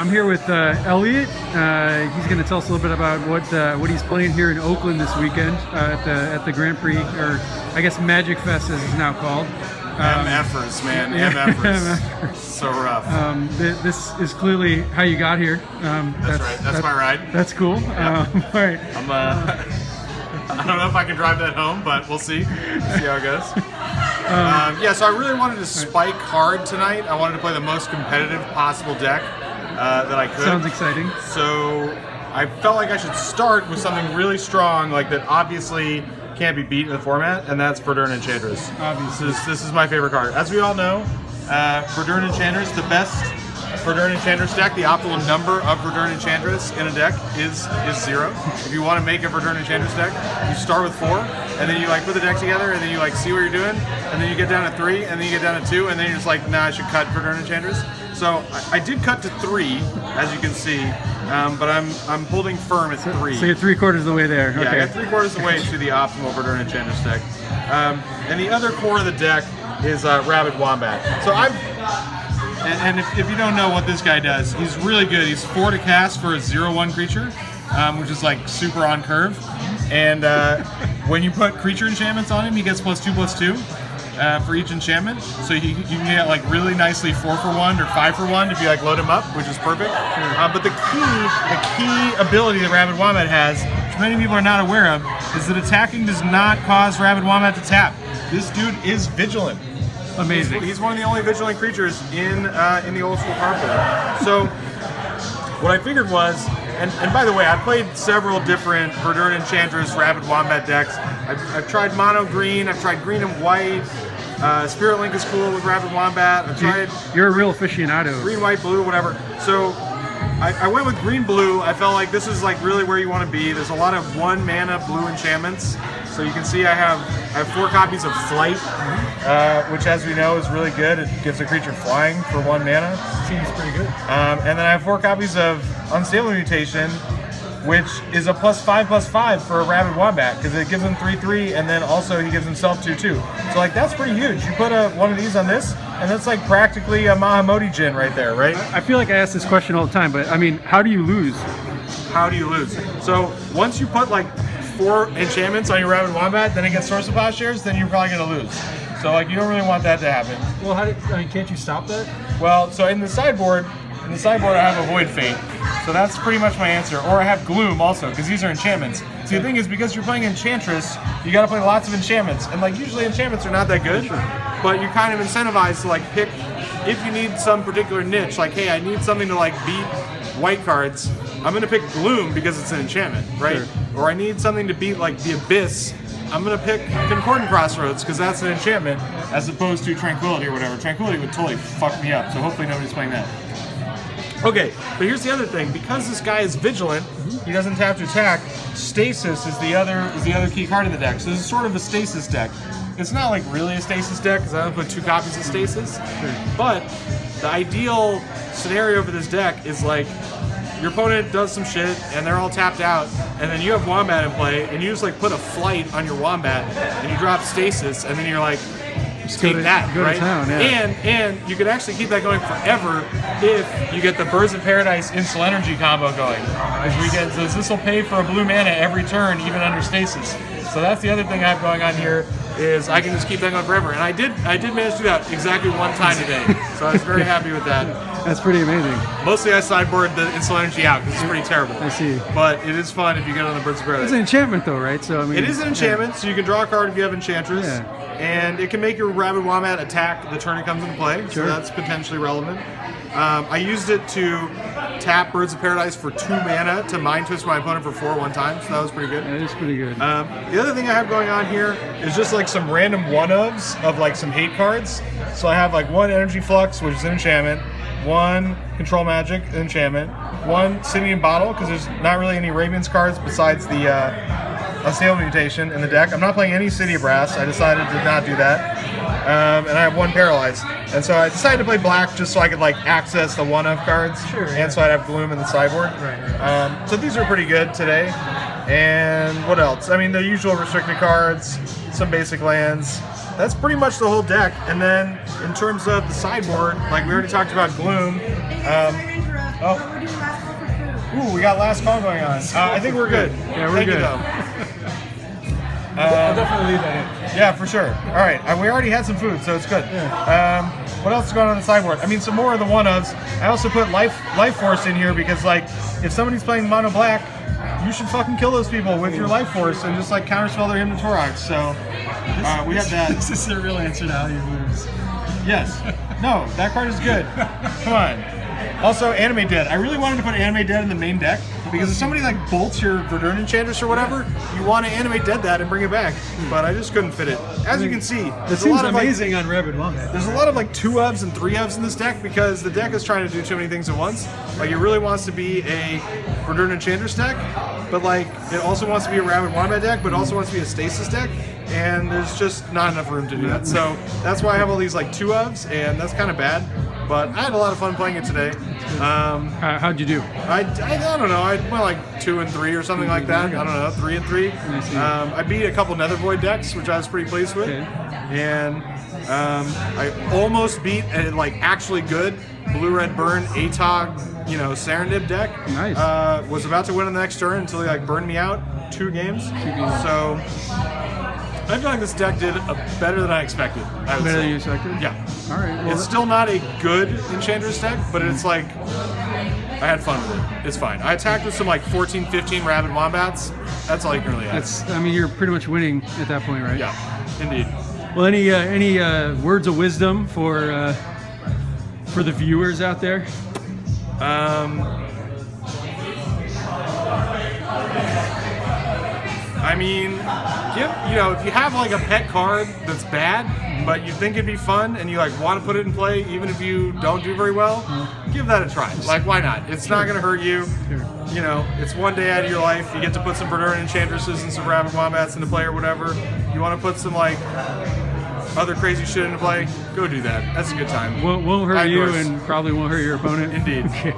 I'm here with Eliot. He's going to tell us a little bit about what he's playing here in Oakland this weekend at the Grand Prix, or I guess Magic Fest as it's now called. MFers, man, MFers. So rough. This is clearly how you got here. That's right. That's my ride. That's cool. Yep. All right. I don't know if I can drive that home, but we'll see. See how it goes. Yeah, so I really wanted to spike hard tonight. I wanted to play the most competitive possible deck that I could. Sounds exciting. So I felt like I should start with something really strong, like that obviously can't be beat in the format, and that's Verdurn Enchantress. Obviously. This is my favorite card. As we all know, Verdurn Enchantress, the best Verdurn Enchantress deck, the optimal number of Verdurn Enchantress in a deck is 0. If you want to make a Verdurn Enchantress deck, you start with 4, and then you like put the deck together, and then you like see what you're doing, and then you get down to 3, and then you get down to 2, and then you're just like, nah, I should cut Verdurn Enchantress. So I did cut to 3, as you can see, but I'm holding firm at 3. So you're 3/4 of the way there. Yeah, okay. I got 3/4 of the way to the optimal Verdurn Enchantress deck. And the other core of the deck is Rabid Wombat. So And if you don't know what this guy does, he's really good. He's 4 to cast for a 0/1 creature, which is like super on curve. And when you put creature enchantments on him, he gets +2/+2 for each enchantment. So you can get like really nicely 4 for 1 or 5 for 1 if you like load him up, which is perfect. But the key ability that Rabid Wombat has, which many people are not aware of, is that attacking does not cause Rabid Wombat to tap. This dude is vigilant. Amazing. He's one of the only vigilant creatures in the old school card player. So what I figured was, and by the way, I've played several different Verdurn Enchantress Rabid Wombat decks. I've tried mono green, I've tried green and white. Spirit Link is cool with Rabid Wombat. I've tried. You're a real aficionado. Green, white, blue, whatever. So I went with green, blue. I felt like this is like really where you want to be. There's a lot of 1 mana blue enchantments. So you can see I have 4 copies of Flight, which as we know is really good. It gives a creature flying for 1 mana. Seems pretty good. And then I have 4 copies of Unstable Mutation, which is a +5/+5 for a Rabid Wombat, because it gives him 3/3, and then also he gives himself 2/2. So like that's pretty huge. You put one of these on this, and that's like practically a Mahamoti Djinn right there, right? I feel like I ask this question all the time, but I mean, how do you lose? How do you lose? So once you put like 4 enchantments on your Rabid Wombat, then it gets Source of Plowshares, then you're probably gonna lose. So like you don't really want that to happen. Well, can't you stop that? Well, so in the sideboard I have a Void Fate. So that's pretty much my answer. Or I have Gloom also, because these are enchantments. See, the thing is, because you're playing Enchantress, you gotta play lots of enchantments. And like usually enchantments are not that good, but you're kind of incentivized to like pick, if you need some particular niche, like hey, I need something to like beat white cards, I'm gonna pick Gloom because it's an enchantment, right? Sure. Or I need something to beat like the Abyss, I'm gonna pick Concordant Crossroads because that's an enchantment, as opposed to Tranquility or whatever. Tranquility would totally fuck me up, so hopefully nobody's playing that. Okay, but here's the other thing. Because this guy is vigilant, he doesn't have to attack. Stasis is the other key card in the deck. So this is sort of a stasis deck. It's not like really a stasis deck because I don't put 2 copies of stasis. But the ideal scenario for this deck is like your opponent does some shit and they're all tapped out, and then you have Wombat in play, and you just like put a Flight on your Wombat, and you drop stasis, and then you're like, take that, right? Town, yeah. And you could actually keep that going forever if you get the Birds of Paradise Instant Energy combo going. So this will pay for a blue mana every turn, even under stasis. So that's the other thing I have going on here, is I can just keep that going forever. And I did manage to do that exactly 1 time today. So I was very happy with that. That's pretty amazing. Mostly I sideboard the Instant Energy out because it's pretty terrible. I see. But it is fun if you get on the Birds of Paradise. It's an enchantment though, right? So I mean, it is an enchantment, so you can draw a card if you have Enchantress. Yeah. And it can make your Rabid Wombat attack the turn it comes into play, so that's potentially relevant. I used it to tap Birds of Paradise for 2 mana to Mind Twist my opponent for 4 1 time, so that was pretty good. That is pretty good. The other thing I have going on here is just like some random one-ofs of like some hate cards. So I have like 1 Energy Flux, which is an enchantment, 1 Control Magic, an enchantment, 1 City and Bottle, because there's not really any Radiance cards besides the Unstable Mutation in the deck. I'm not playing any City of Brass. I decided to not do that. And I have 1 Paralyze. And so I decided to play black just so I could like access the one-of cards. Sure, yeah. And so I'd have Gloom in the sideboard. Right. So these are pretty good today. And what else? I mean, the usual restricted cards, some basic lands. That's pretty much the whole deck. And then in terms of the sideboard, like we already talked about Gloom, Oh. We're doing last call for food. Ooh, we got last call going on. I think we're good. Yeah, we're Thank good. You, though. I'll definitely leave that in. Yeah, for sure. All right, we already had some food, so it's good. Yeah. What else is going on the sideboard? I mean, some more of the one-ofs. I also put life force in here because, like, if somebody's playing mono black, you should fucking kill those people with your life force and just like counterspell their Hymn to Torag. So we have that. This is the real answer to how you lose. Yes. No, that card is good. Come on. Also, Animate Dead. I really wanted to put Animate Dead in the main deck because if somebody like bolts your Verdurn Enchantress or whatever, you want to Animate Dead that and bring it back. But I just couldn't fit it. As you can see, It there's a seems lot of amazing on Rabid Wombat. there's a lot of like 2-ofs and 3-ofs in this deck because the deck is trying to do too many things at once. Like it really wants to be a Verdurn Enchantress deck, but like it also wants to be a Rabid Wombat deck, but it also wants to be a Stasis deck. And there's just not enough room to do that. So that's why I have all these like 2-ofs, and that's kind of bad. But I had a lot of fun playing it today. How'd you do? I don't know. I went like 2 and 3 or something like that. I don't know, 3 and 3. I beat a couple Nether Void decks, which I was pretty pleased with. Okay. And I almost beat a like actually good Blue-Red Burn ATOG, Serendib deck. Nice. Was about to win on the next turn until he like burned me out 2 games. So I feel like this deck did better than I expected. I would Better say. than you expected? Yeah. All right. Well, It's still not a good Enchantress deck, but it's like, I had fun with it. It's fine. I attacked with some like 14, 15 Rabid Wombats. That's all you can really ask. I mean, you're pretty much winning at that point, right? Yeah, indeed. Well, any words of wisdom for the viewers out there? I mean, if you have like a pet card that's bad, but you think it'd be fun and you like want to put it in play, even if you don't do very well, give that a try. Like, why not? It's not going to hurt you. Sure. It's one day out of your life. You get to put some Verdurn Enchantresses and some Rabid Wombats into play or whatever. You want to put some like other crazy shit into play, go do that. That's a good time. Won't hurt I you endorse. and probably won't hurt your opponent. Indeed. Okay.